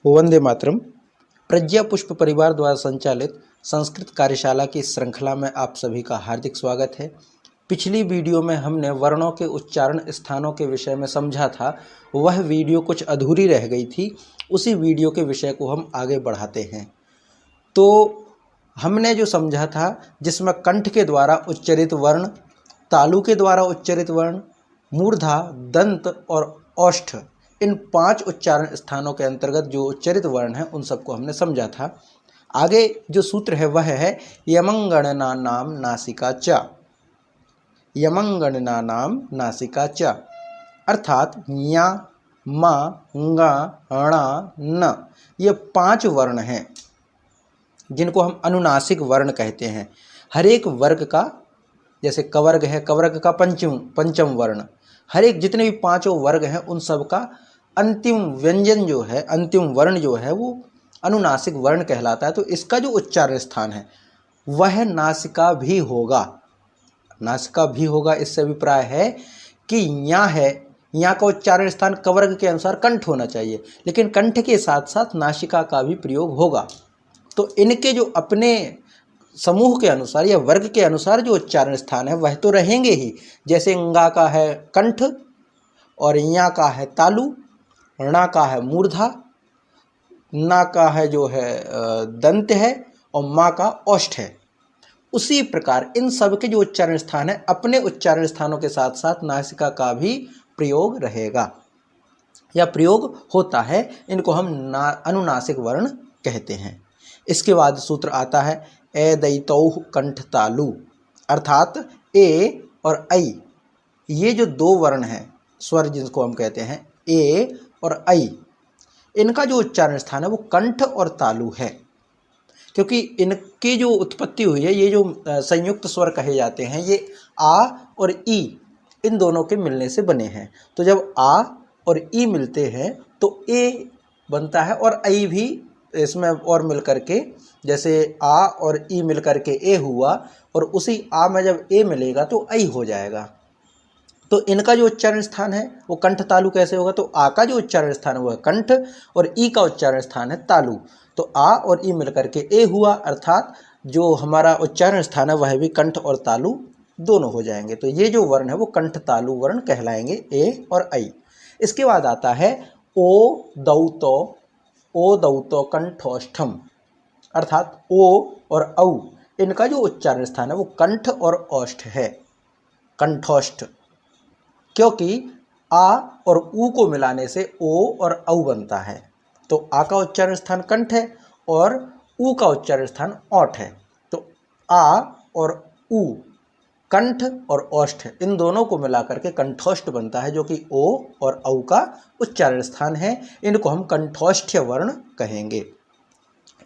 वंदे मातरम। प्रज्ञा पुष्प परिवार द्वारा संचालित संस्कृत कार्यशाला की श्रृंखला में आप सभी का हार्दिक स्वागत है। पिछली वीडियो में हमने वर्णों के उच्चारण स्थानों के विषय में समझा था, वह वीडियो कुछ अधूरी रह गई थी। उसी वीडियो के विषय को हम आगे बढ़ाते हैं। तो हमने जो समझा था, जिसमें कंठ के द्वारा उच्चरित वर्ण, तालु के द्वारा उच्चरित वर्ण, मूर्धा, दंत और औष्ठ, इन 5 उच्चारण स्थानों के अंतर्गत जो उच्चरित वर्ण हैं उन सबको हमने समझा था। आगे जो सूत्र है वह है यमंगणना नाम नासिका च। यमंगणना नाम नासिका च अर्थात ञा, मा, ङा, णा, न, ये 5 वर्ण हैं जिनको हम अनुनासिक वर्ण कहते हैं। हर एक वर्ग का, जैसे कवर्ग है, कवर्ग का पंचम वर्ण, हर एक जितने भी 5 वर्ग हैं उन सब का अंतिम व्यंजन जो है, अंतिम वर्ण जो है वो अनुनासिक वर्ण कहलाता है। तो इसका जो उच्चारण स्थान है वह नासिका भी होगा। नासिका भी होगा, इससे अभिप्राय है कि यहाँ है, यहाँ का उच्चारण स्थान कवर्ग के अनुसार कंठ होना चाहिए, लेकिन कंठ के साथ साथ नासिका का भी प्रयोग होगा। तो इनके जो अपने समूह के अनुसार या वर्ग के अनुसार जो उच्चारण स्थान है वह तो रहेंगे ही। जैसे ङा का है कंठ, और ञा का है तालु, णा का है मूर्धा, ना का है जो है दंत है, और मा का औष्ठ है। उसी प्रकार इन सब के जो उच्चारण स्थान है, अपने उच्चारण स्थानों के साथ साथ नासिका का भी प्रयोग रहेगा या प्रयोग होता है। इनको हम अनुनासिक वर्ण कहते हैं। इसके बाद सूत्र आता है ए दैतौः कंठ तालु, अर्थात ए और ऐ, ये जो 2 वर्ण हैं, स्वर जिनको हम कहते हैं ए और ऐ, इनका जो उच्चारण स्थान है वो कंठ और तालु है। क्योंकि इनकी जो उत्पत्ति हुई है, ये जो संयुक्त स्वर कहे जाते हैं, ये आ और ई इन दोनों के मिलने से बने हैं। तो जब आ और ई मिलते हैं तो ए बनता है, और ऐ भी इसमें और मिल करके, जैसे आ और ई मिल करके ए हुआ, और उसी आ में जब ए मिलेगा तो ऐ हो जाएगा। तो इनका जो उच्चारण स्थान है वो कंठ तालु कैसे होगा? तो आ का जो उच्चारण स्थान है वो है कंठ, और ई का उच्चारण स्थान है तालु। तो आ और ई मिलकर के ए हुआ, अर्थात जो हमारा उच्चारण स्थान है वह भी कंठ और तालु दोनों हो जाएंगे। तो ये जो वर्ण है वो कंठ तालु वर्ण कहलाएंगे, ए और ऐ। इसके बाद आता है ओ दौतो, ओ दौतो कंठोष्ठम, अर्थात ओ और औ, इनका जो उच्चारण स्थान है वो कंठ और औष्ठ है, कंठोष्ठ। क्योंकि आ और ऊ को मिलाने से ओ और औ बनता है। तो आ का उच्चारण स्थान कंठ है और ऊ का उच्चारण स्थान ओठ है। तो आ और ऊ, कंठ और ओष्ठ, इन दोनों को मिलाकर के कंठोष्ठ बनता है, जो कि ओ और औ का उच्चारण स्थान है। इनको हम कंठोष्ठ्य वर्ण कहेंगे।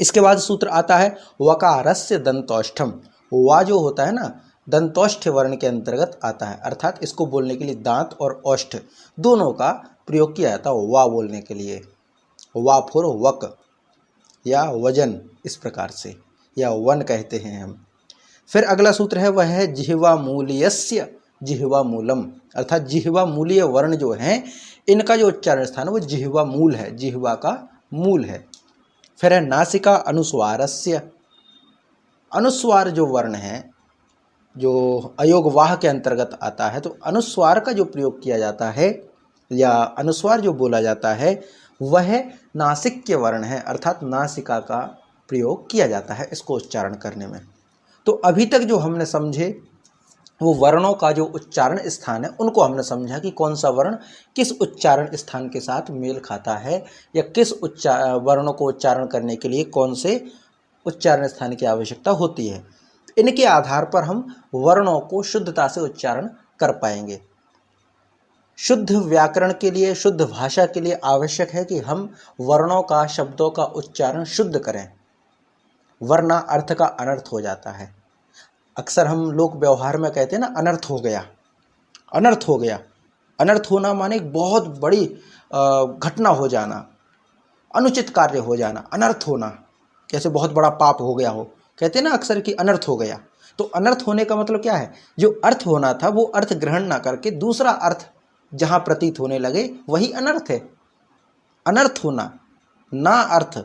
इसके बाद सूत्र आता है वकारस्य दंतोष्ठम। वा जो होता है ना, दंतोष्ठ्य वर्ण के अंतर्गत आता है, अर्थात इसको बोलने के लिए दांत और ओष्ठ दोनों का प्रयोग किया जाता है वा बोलने के लिए। वा फुर वक या वजन, इस प्रकार से, या वन कहते हैं हम। फिर अगला सूत्र है वह है जिह्वा मूल्यस्य जिह्वा मूलम, अर्थात जिह्वा मूलीय वर्ण जो हैं इनका जो उच्चारण स्थान है वो जिह्वा मूल है, जिह्वा का मूल है। फिर है नासिका अनुस्वारस्य। अनुस्वार जो वर्ण है, जो अयोग वाह के अंतर्गत आता है, तो अनुस्वार का जो प्रयोग किया जाता है या अनुस्वार जो बोला जाता है वह नासिक्य वर्ण है, अर्थात नासिका का प्रयोग किया जाता है इसको उच्चारण करने में। तो अभी तक जो हमने समझे वो वर्णों का जो उच्चारण स्थान है उनको हमने समझा कि कौन सा वर्ण किस उच्चारण स्थान के साथ मेल खाता है, या किस वर्णों को उच्चारण करने के लिए कौन से उच्चारण स्थान की आवश्यकता होती है। इनके आधार पर हम वर्णों को शुद्धता से उच्चारण कर पाएंगे। शुद्ध व्याकरण के लिए, शुद्ध भाषा के लिए आवश्यक है कि हम वर्णों का, शब्दों का उच्चारण शुद्ध करें, वरना अर्थ का अनर्थ हो जाता है। अक्सर हम लोग व्यवहार में कहते हैं ना, अनर्थ हो गया, अनर्थ हो गया। अनर्थ होना माने एक बहुत बड़ी घटना हो जाना, अनुचित कार्य हो जाना, अनर्थ होना, जैसे बहुत बड़ा पाप हो गया हो, कहते हैं ना अक्सर कि अनर्थ हो गया। तो अनर्थ होने का मतलब क्या है? जो अर्थ होना था वो अर्थ ग्रहण ना करके दूसरा अर्थ जहाँ प्रतीत होने लगे वही अनर्थ है। अनर्थ होना, ना अर्थ,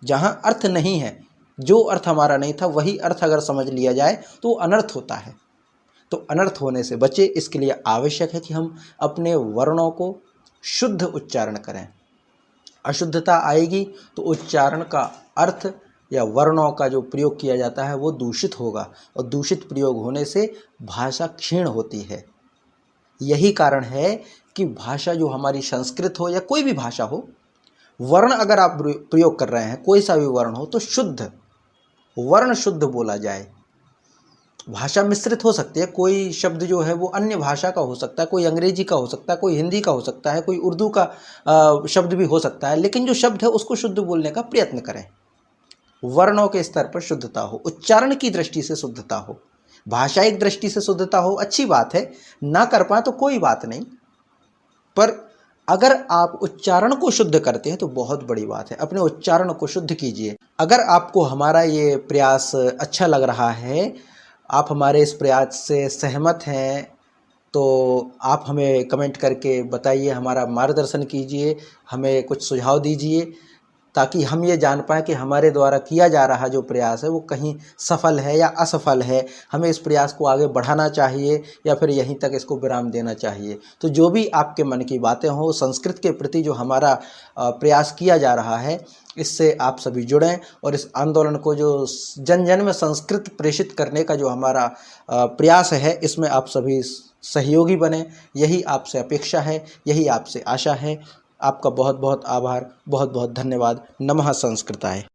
जहाँ अर्थ नहीं है, जो अर्थ हमारा नहीं था वही अर्थ अगर समझ लिया जाए तो अनर्थ होता है। तो अनर्थ होने से बचे, इसके लिए आवश्यक है कि हम अपने वर्णों को शुद्ध उच्चारण करें। अशुद्धता आएगी तो उच्चारण का अर्थ या वर्णों का जो प्रयोग किया जाता है वो दूषित होगा, और दूषित प्रयोग होने से भाषा क्षीण होती है। यही कारण है कि भाषा जो हमारी संस्कृत हो या कोई भी भाषा हो, वर्ण अगर आप प्रयोग कर रहे हैं, कोई सा भी वर्ण हो, तो शुद्ध वर्ण शुद्ध बोला जाए। भाषा मिश्रित हो सकती है, कोई शब्द जो है वो अन्य भाषा का हो सकता है, कोई अंग्रेजी का हो सकता है, कोई हिंदी का हो सकता है, कोई उर्दू का शब्द भी हो सकता है, लेकिन जो शब्द है उसको शुद्ध बोलने का प्रयत्न करें। वर्णों के स्तर पर शुद्धता हो, उच्चारण की दृष्टि से शुद्धता हो, भाषाई दृष्टि से शुद्धता हो, अच्छी बात है। ना कर पाए तो कोई बात नहीं, पर अगर आप उच्चारण को शुद्ध करते हैं तो बहुत बड़ी बात है। अपने उच्चारण को शुद्ध कीजिए। अगर आपको हमारा ये प्रयास अच्छा लग रहा है, आप हमारे इस प्रयास से सहमत हैं, तो आप हमें कमेंट करके बताइए, हमारा मार्गदर्शन कीजिए, हमें कुछ सुझाव दीजिए, ताकि हम ये जान पाएँ कि हमारे द्वारा किया जा रहा जो प्रयास है वो कहीं सफल है या असफल है। हमें इस प्रयास को आगे बढ़ाना चाहिए या फिर यहीं तक इसको विराम देना चाहिए। तो जो भी आपके मन की बातें हों, संस्कृत के प्रति जो हमारा प्रयास किया जा रहा है, इससे आप सभी जुड़ें, और इस आंदोलन को जो जन जन में संस्कृत प्रेषित करने का जो हमारा प्रयास है, इसमें आप सभी सहयोगी बने। यही आपसे अपेक्षा है, यही आपसे आशा है। आपका बहुत बहुत आभार, बहुत बहुत धन्यवाद। नमः संस्कृताय।